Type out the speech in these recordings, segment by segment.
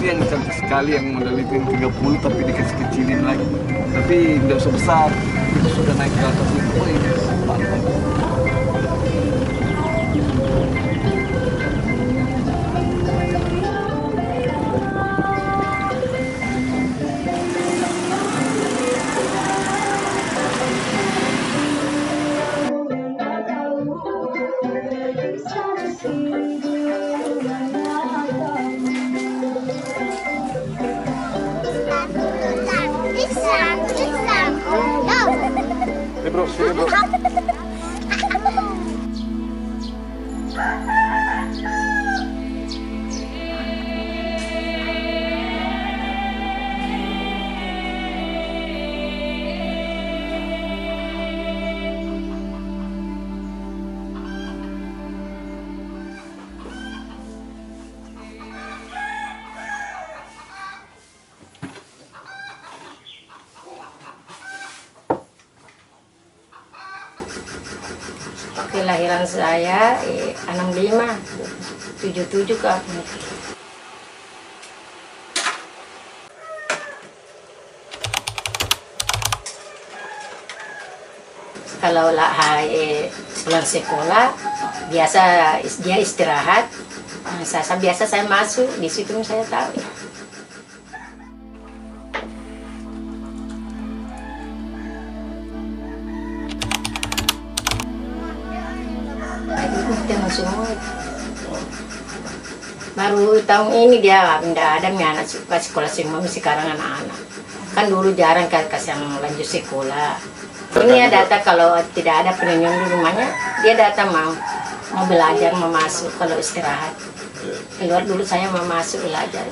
yang cantik sekali yang model itu yang 30 tapi dikasih kecilin lagi. Tapi tidak usah besar. Itu sudah naik ke atas itu. Oh ini pantai. Bro, sini bro. Kelahiran saya 65, 77 ke aku. Kalau lah pulang sekolah, biasa dia istirahat. Biasa saya masuk, di situ saya tahu ya. Semua. Baru tahun ini dia tidak ada anak suka sekolah semua sekarang anak-anak. Kan dulu jarang kasih yang lanjut sekolah. Ini ya data kalau tidak ada penyanyang di rumahnya, dia datang mau belajar, mau masuk kalau istirahat. Keluar dulu saya mau masuk belajar.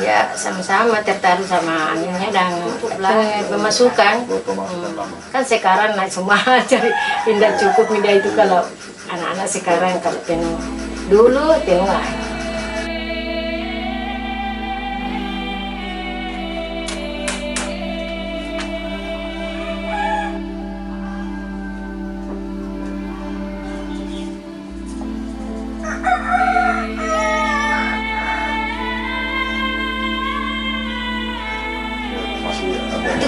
Ya sama-sama tertarik sama anaknya dan pemasukan. Kan sekarang semua cari tidak cukup tidak itu kalau anak-anak sekarang kalau penuh dulu penuh lah. Itu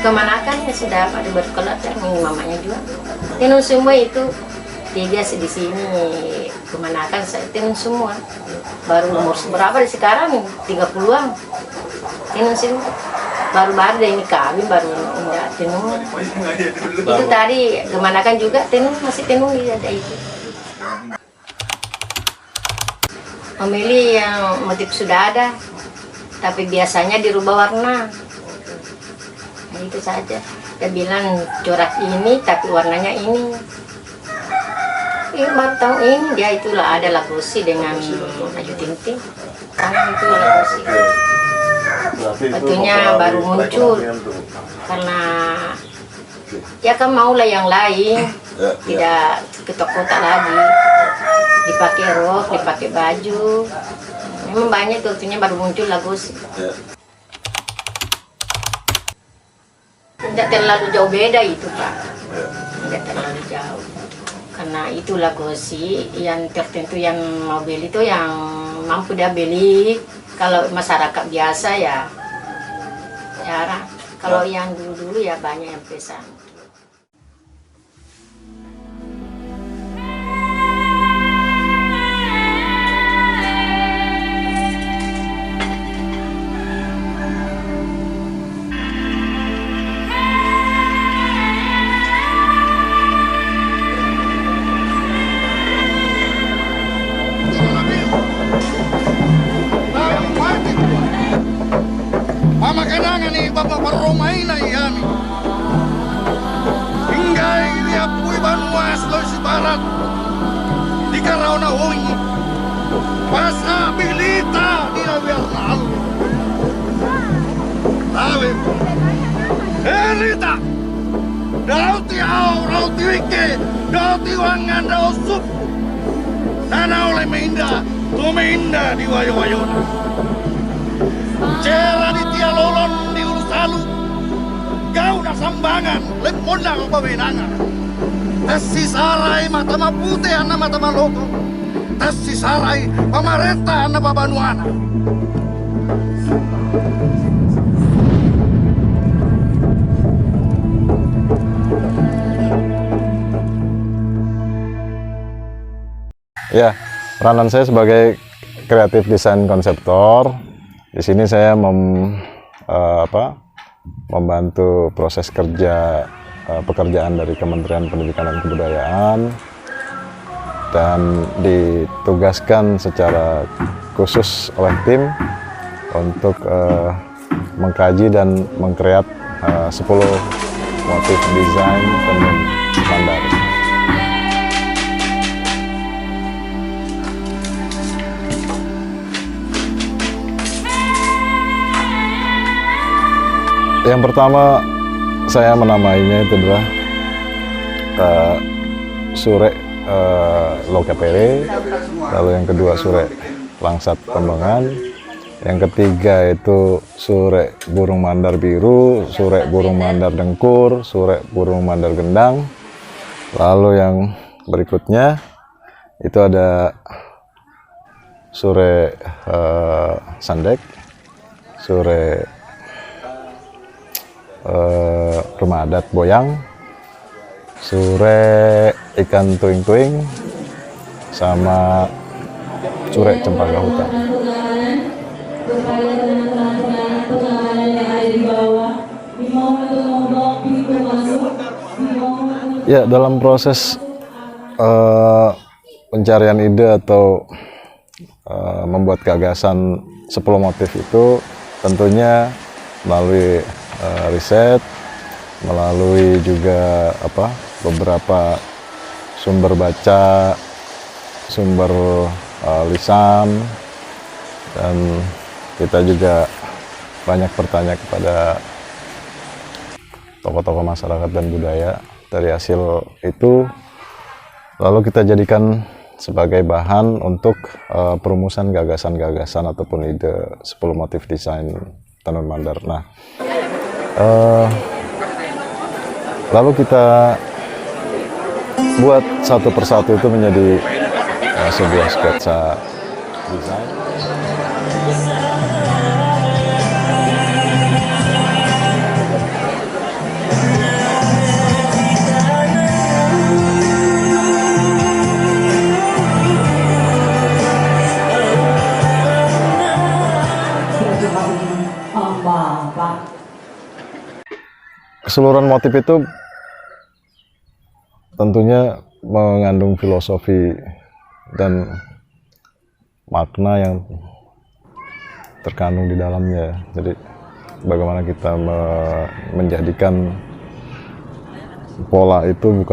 kemanakan ya sudah pada berkelat ya, mamanya juga. Tenun semua itu dia biasa di sini kemanakan saya tenun semua. Baru umur berapa di sekarang 30-an. Tenun semua. Baru-baru deh ini kawin baru enggak tenun. Itu tadi kemanakan juga tenun masih tenun ada itu. Memilih yang motif sudah ada, tapi biasanya dirubah warna. Nah, itu saja. Dia bilang corak ini tapi warnanya ini. Baru tahun ini dia itulah ada Lagosi dengan Ayu Ting Ting. Kan itu Lagosi. Batunya baru muncul karena ya kan maulah yang lain, tidak ketok-kotak lagi. Dipakai rok, dipakai baju. Memang banyak tuh, baru muncul Lagosi. Tidak terlalu jauh beda itu Pak, tidak terlalu jauh. Karena itu Lagosi yang tertentu yang mau beli itu yang mampu dia beli. Kalau masyarakat biasa ya jarang. Kalau yang dulu-dulu ya banyak yang pesan. Mama kanangan ni Bapak Paromay na iyan. Hinggay niya po'y Banwas, Sulawesi Barat. Di karaw na huy. Pasabilita ni Naviernal. Sabi po. Rita! Dauti au, rauti wike, dauti wangan, rau sup. Nana oleh meinda, tuminda di wayo-wayona. Cera di Tialolon di Ulusalu, kau na sambangan, lepon lang ang pawinangan. Tasi saray mata maputi na mata maloko, atas si Sarai pemerintah Nababanuana. Ya, peranan saya sebagai kreatif desain konseptor. Di sini saya membantu proses kerja pekerjaan dari Kementerian Pendidikan dan Kebudayaan, dan ditugaskan secara khusus oleh tim untuk mengkaji dan mengkreat 10 motif desain tenun mandar. Yang pertama saya menamainya itu adalah Sure Lokapere, lalu yang kedua Sure Langsat Kembangan, yang ketiga itu Sure Burung Mandar Biru, Sure Burung Mandar Dengkur, Sure Burung Mandar Gendang. Lalu yang berikutnya itu ada Sure Sandek, Sure Rumah Adat Boyang, Sure Ikan Tuing-tuing, sama Sure Cempaka Hutan. Ya, dalam proses pencarian ide atau membuat gagasan 10 motif itu tentunya melalui riset, melalui juga beberapa sumber baca, sumber lisan, dan kita juga banyak bertanya kepada tokoh-tokoh masyarakat dan budaya. Dari hasil itu lalu kita jadikan sebagai bahan untuk perumusan gagasan-gagasan ataupun ide 10 motif desain tenun mandar. Nah, lalu kita buat satu persatu itu menjadi sebuah sketsa desain. Keseluruhan motif itu tentunya mengandung filosofi dan makna yang terkandung di dalamnya. Jadi bagaimana kita menjadikan pola itu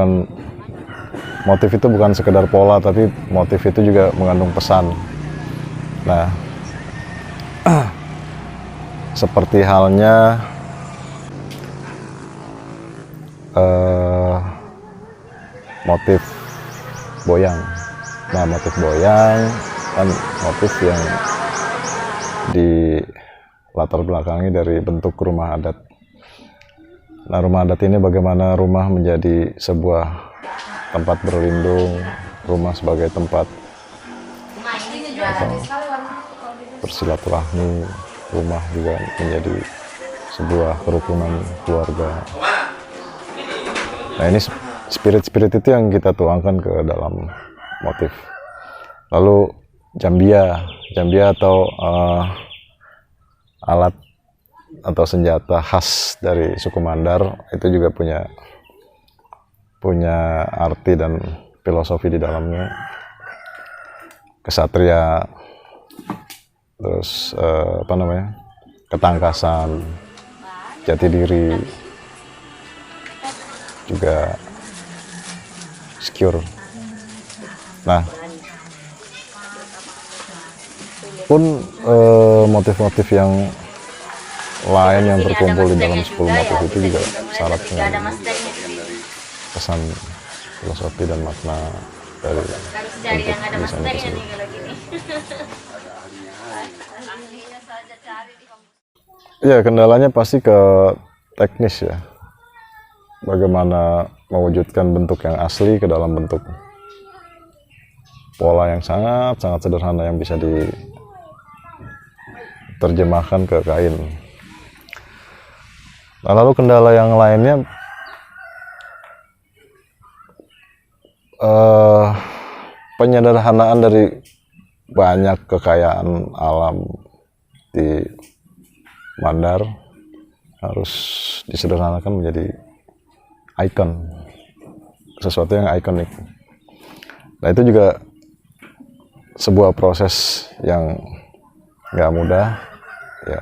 motif itu bukan sekedar pola, tapi motif itu juga mengandung pesan. Nah, seperti halnya motif boyang. Nah, motif boyang kan motif yang di latar belakangi dari bentuk rumah adat. Nah, rumah adat ini bagaimana rumah menjadi sebuah tempat berlindung, rumah sebagai tempat bersilaturahmi, rumah juga menjadi sebuah kerukunan keluarga. Nah, ini spirit-spirit itu yang kita tuangkan ke dalam motif. Lalu jambia atau alat atau senjata khas dari suku Mandar itu juga punya arti dan filosofi di dalamnya. Kesatria, terus ketangkasan, jati diri, juga secure. Nah, pun motif-motif yang lain yang terkumpul di dalam 10 motif itu juga syarat dengan pesan filosofi dan makna dari bentuk desain tersebut. Ya, kendalanya pasti ke teknis ya. Bagaimana mewujudkan bentuk yang asli ke dalam bentuk pola yang sangat sederhana yang bisa diterjemahkan ke kain. Nah, lalu kendala yang lainnya penyederhanaan dari banyak kekayaan alam di Mandar harus disederhanakan menjadi ikon, sesuatu yang ikonik. Nah, itu juga sebuah proses yang nggak mudah ya,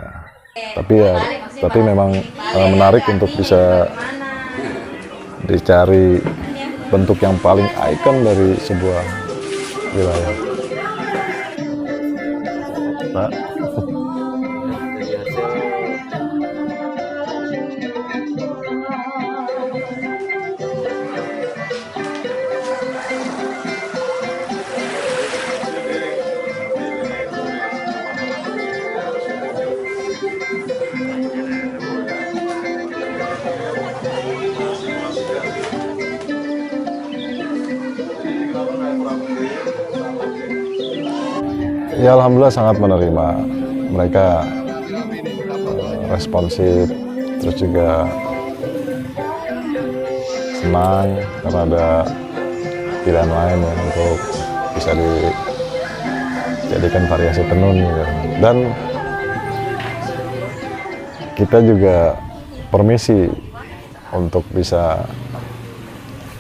tapi memang menarik untuk bisa dicari bentuk yang paling ikon dari sebuah wilayah. Pak. Ya, alhamdulillah sangat menerima. Mereka responsif, terus juga senang karena ada pilihan lain ya untuk bisa dijadikan variasi tenun gitu. Dan kita juga permisi untuk bisa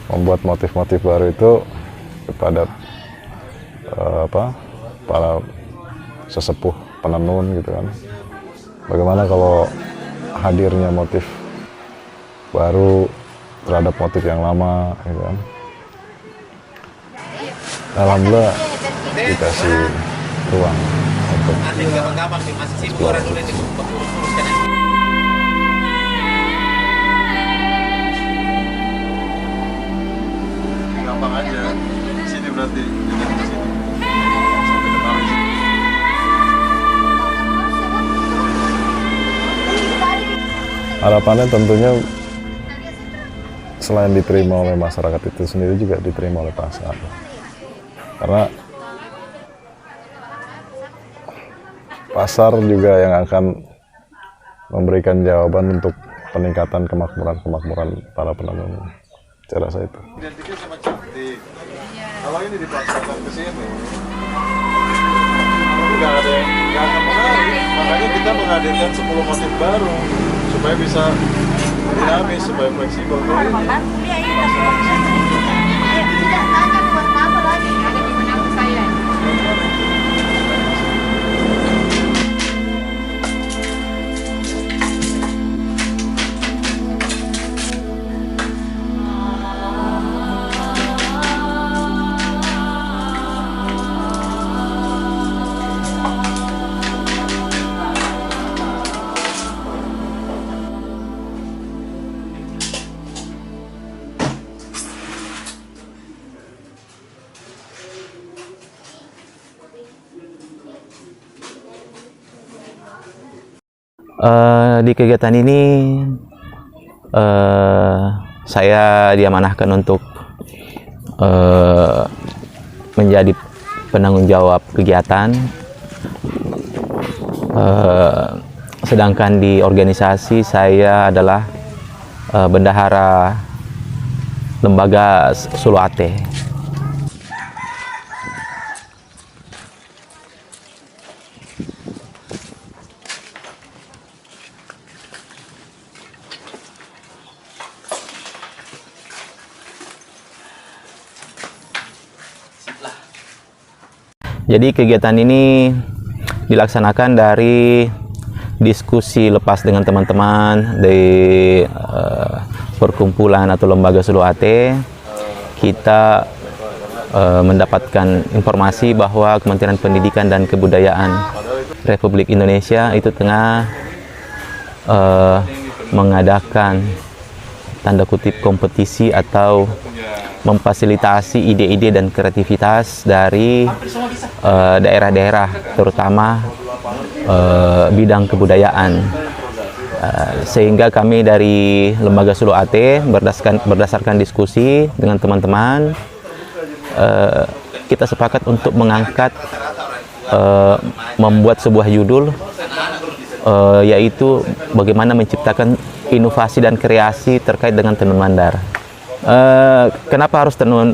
membuat motif-motif baru itu kepada para sesepuh penenun gitu kan. Bagaimana kalau hadirnya motif baru terhadap motif yang lama gitu kan. Alhamdulillah dikasih ruang untuk gampang aja. Sini berarti di sini. Harapannya tentunya selain diterima oleh masyarakat itu sendiri juga diterima oleh pasar, karena pasar juga yang akan memberikan jawaban untuk peningkatan kemakmuran para penenun. Saya rasa itu. Identiknya sama cantik. Kalau ini dipaksakan ke sini, nggak akan menarik. Makanya kita menghadirkan 10 motif baru supaya bisa dinamis, supaya fleksibel. Di kegiatan ini saya diamanahkan untuk menjadi penanggung jawab kegiatan, sedangkan di organisasi saya adalah bendahara lembaga Suluate. Jadi kegiatan ini dilaksanakan dari diskusi lepas dengan teman-teman di perkumpulan atau lembaga Suluate. Kita mendapatkan informasi bahwa Kementerian Pendidikan dan Kebudayaan Republik Indonesia itu tengah mengadakan tanda kutip kompetisi atau memfasilitasi ide-ide dan kreativitas dari daerah-daerah, terutama bidang kebudayaan. Sehingga kami dari Lembaga Suluate berdasarkan diskusi dengan teman-teman kita sepakat untuk mengangkat membuat sebuah judul yaitu bagaimana menciptakan inovasi dan kreasi terkait dengan tenun mandar. Kenapa harus tenun?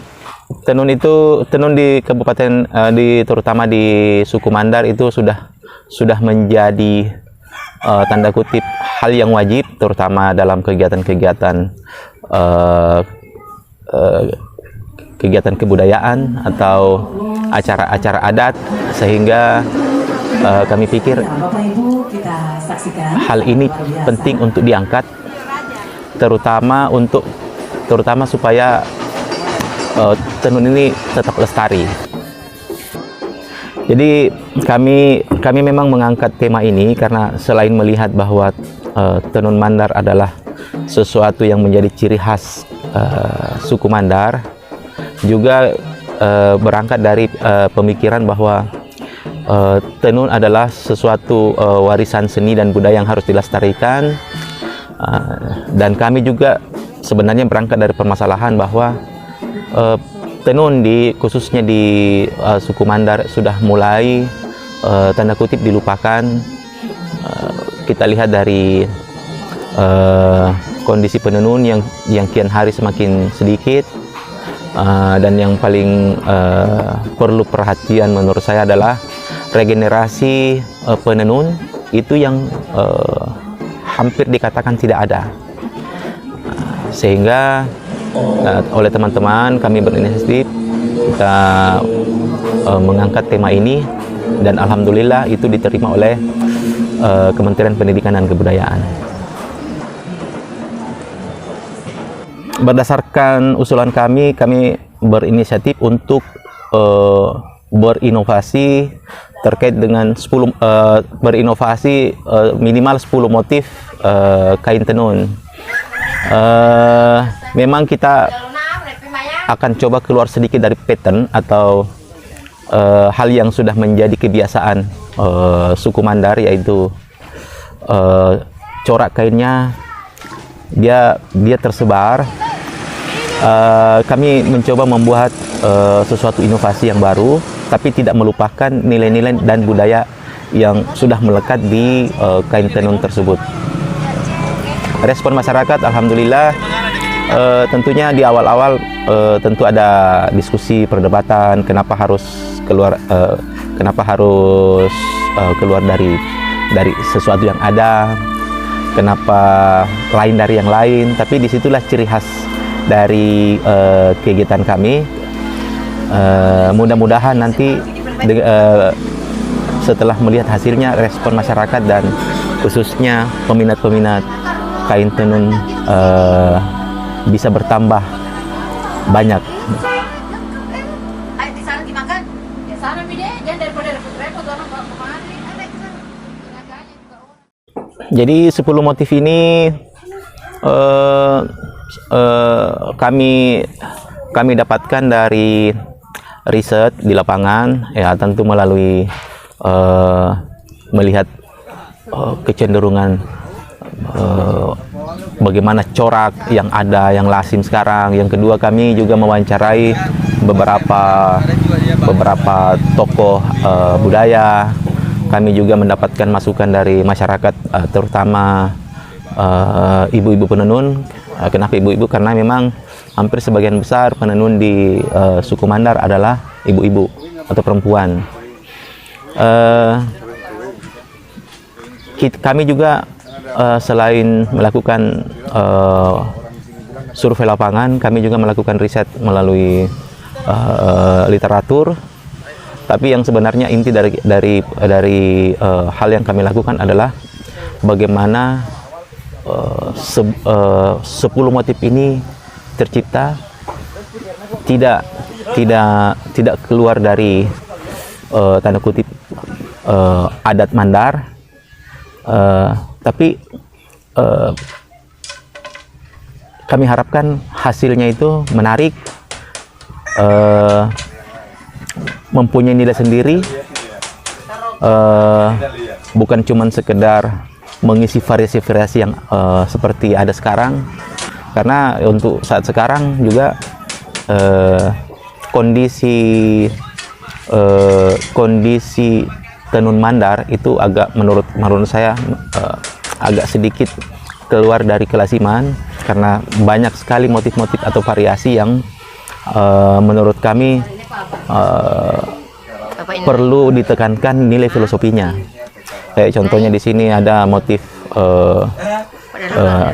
Tenun di kabupaten terutama di suku Mandar itu sudah menjadi tanda kutip hal yang wajib, terutama dalam kegiatan-kegiatan kegiatan kebudayaan atau acara-acara adat, sehingga kami pikir hal ini penting untuk diangkat, terutama supaya tenun ini tetap lestari. Jadi kami memang mengangkat tema ini karena selain melihat bahwa tenun Mandar adalah sesuatu yang menjadi ciri khas suku Mandar, juga berangkat dari pemikiran bahwa tenun adalah sesuatu warisan seni dan budaya yang harus dilestarikan, dan kami juga sebenarnya berangkat dari permasalahan bahwa tenun khususnya di suku Mandar sudah mulai tanda kutip dilupakan. Kita lihat dari kondisi penenun yang kian hari semakin sedikit, dan yang paling perlu perhatian menurut saya adalah regenerasi penenun itu yang hampir dikatakan tidak ada, sehingga oleh teman-teman kami berinisiatif kita mengangkat tema ini, dan alhamdulillah itu diterima oleh Kementerian Pendidikan dan Kebudayaan. Berdasarkan usulan kami berinisiatif untuk berinovasi terkait dengan berinovasi minimal 10 motif kain tenun. Memang kita akan coba keluar sedikit dari pattern atau hal yang sudah menjadi kebiasaan suku Mandar, yaitu corak kainnya dia tersebar. Kami mencoba membuat sesuatu inovasi yang baru, tapi tidak melupakan nilai-nilai dan budaya yang sudah melekat di kain tenun tersebut. Respon masyarakat alhamdulillah, tentunya di awal-awal tentu ada diskusi perdebatan kenapa harus keluar dari sesuatu yang ada, kenapa lain dari yang lain. Tapi disitulah ciri khas dari kegiatan kami. Mudah-mudahan nanti setelah melihat hasilnya, respon masyarakat dan khususnya peminat-peminat kain tenun bisa bertambah banyak. Jadi 10 motif ini kami dapatkan dari riset di lapangan, ya tentu melalui melihat kecenderungan bagaimana corak yang ada, yang lazim sekarang. Yang kedua, kami juga mewawancarai beberapa tokoh budaya. Kami juga mendapatkan masukan dari masyarakat, terutama ibu-ibu penenun. Kenapa ibu-ibu? Karena memang hampir sebagian besar penenun di suku Mandar adalah ibu-ibu atau perempuan. Kami juga selain melakukan survei lapangan, kami juga melakukan riset melalui literatur. Tapi yang sebenarnya inti dari hal yang kami lakukan adalah bagaimana 10 motif ini tercipta tidak keluar dari tanda kutip adat Mandar, tapi kami harapkan hasilnya itu menarik, mempunyai nilai sendiri, bukan cuma sekedar mengisi variasi-variasi yang seperti ada sekarang. Karena untuk saat sekarang juga kondisi tenun mandar itu agak menurut saya agak sedikit keluar dari kelasiman, karena banyak sekali motif-motif atau variasi yang menurut kami perlu ditekankan nilai filosofinya. Kayak contohnya di sini ada motif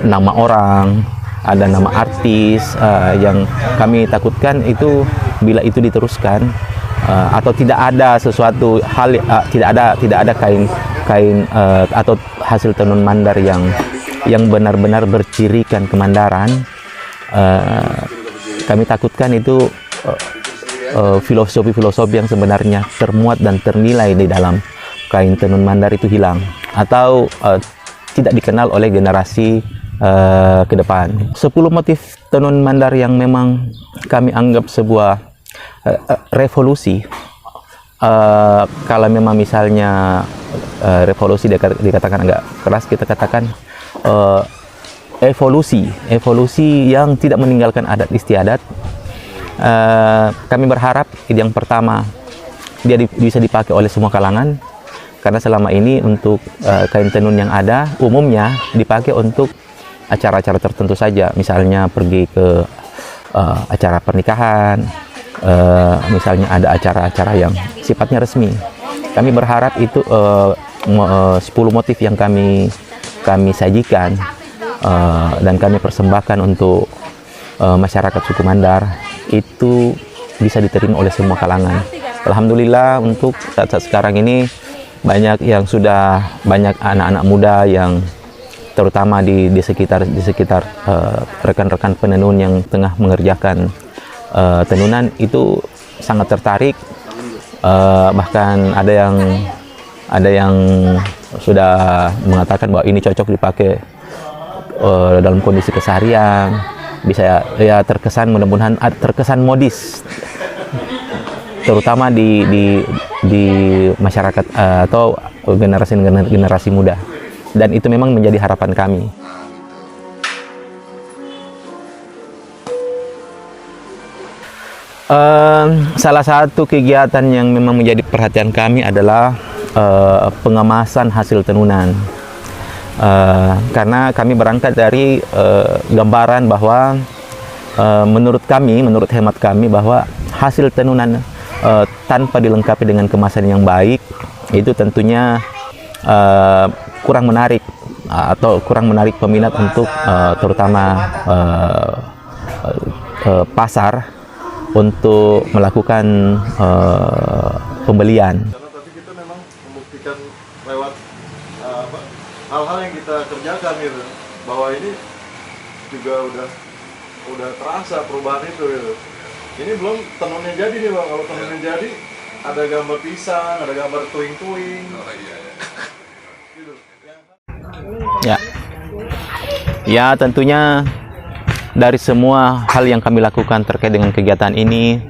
nama orang, ada nama artis, yang kami takutkan itu bila itu diteruskan atau tidak ada sesuatu hal, tidak ada kain atau hasil tenun mandar yang benar-benar bercirikan kemandaran, kami takutkan itu filosofi-filosofi yang sebenarnya termuat dan ternilai di dalam kain tenun mandar itu hilang atau tidak dikenal oleh generasi ke depan. 10 motif tenun mandar yang memang kami anggap sebuah revolusi. Kalau memang misalnya revolusi dikatakan agak keras, kita katakan evolusi yang tidak meninggalkan adat istiadat. Kami berharap yang pertama dia bisa dipakai oleh semua kalangan, karena selama ini untuk kain tenun yang ada umumnya dipakai untuk acara-acara tertentu saja, misalnya pergi ke acara pernikahan, misalnya ada acara-acara yang sifatnya resmi. Kami berharap itu 10 motif yang kami sajikan dan kami persembahkan untuk masyarakat suku Mandar itu bisa diterima oleh semua kalangan. Alhamdulillah untuk saat sekarang ini banyak anak-anak muda yang terutama di sekitar rekan-rekan penenun yang tengah mengerjakan tenunan itu sangat tertarik, bahkan ada yang sudah mengatakan bahwa ini cocok dipakai dalam kondisi keseharian, bisa ya terkesan, mudah-mudahan terkesan modis, terutama di masyarakat atau generasi muda, dan itu memang menjadi harapan kami. Salah satu kegiatan yang memang menjadi perhatian kami adalah pengemasan hasil tenunan, karena kami berangkat dari gambaran bahwa menurut hemat kami bahwa hasil tenunan tanpa dilengkapi dengan kemasan yang baik itu tentunya kurang menarik atau kurang menarik peminat untuk terutama pasar untuk melakukan pembelian. Karena tadi kita memang membuktikan lewat hal-hal yang kita kerjakan gitu, bahwa ini juga udah terasa perubahan itu gitu. Ini belum tenunnya jadi nih Bang. Kalau tenunnya jadi ada gambar pisang, ada gambar tuing-tuing. Oh iya. Gitu. Ya, tentunya dari semua hal yang kami lakukan terkait dengan kegiatan ini,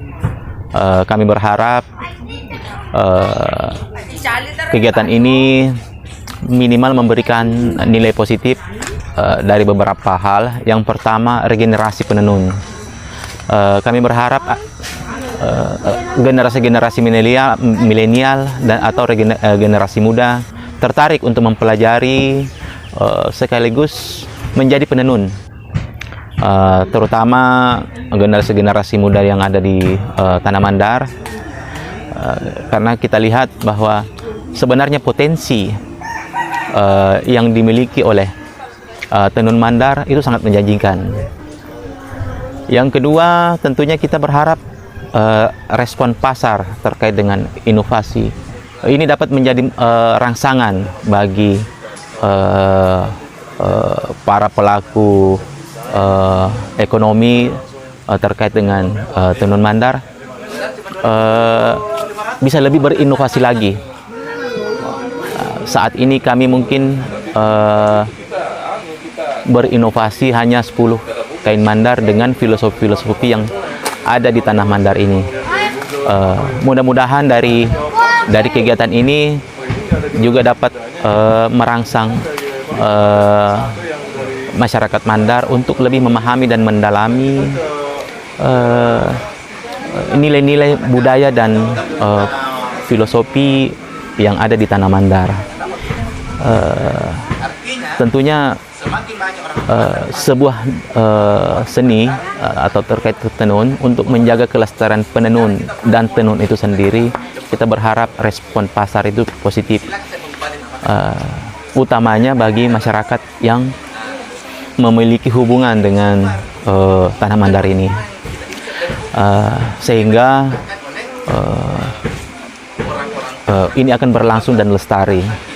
kami berharap kegiatan ini minimal memberikan nilai positif dari beberapa hal. Yang pertama, regenerasi penenun. Kami berharap generasi milenial dan atau generasi muda tertarik untuk mempelajari sekaligus menjadi penenun, terutama generasi muda yang ada di Tanah Mandar, karena kita lihat bahwa sebenarnya potensi yang dimiliki oleh tenun Mandar itu sangat menjanjikan. Yang kedua, tentunya kita berharap respon pasar terkait dengan inovasi ini dapat menjadi rangsangan bagi para pelaku ekonomi terkait dengan tenun Mandar, bisa lebih berinovasi lagi. Saat ini kami mungkin berinovasi hanya 10 kain Mandar dengan filosofi-filosofi yang ada di Tanah Mandar ini. Mudah-mudahan dari kegiatan ini juga dapat merangsang masyarakat Mandar untuk lebih memahami dan mendalami nilai-nilai budaya dan filosofi yang ada di Tanah Mandar. Tentunya sebuah seni atau terkait tenun, untuk menjaga kelestarian penenun dan tenun itu sendiri, kita berharap respon pasar itu positif, utamanya bagi masyarakat yang memiliki hubungan dengan Tanah Mandar ini, sehingga ini akan berlangsung dan lestari.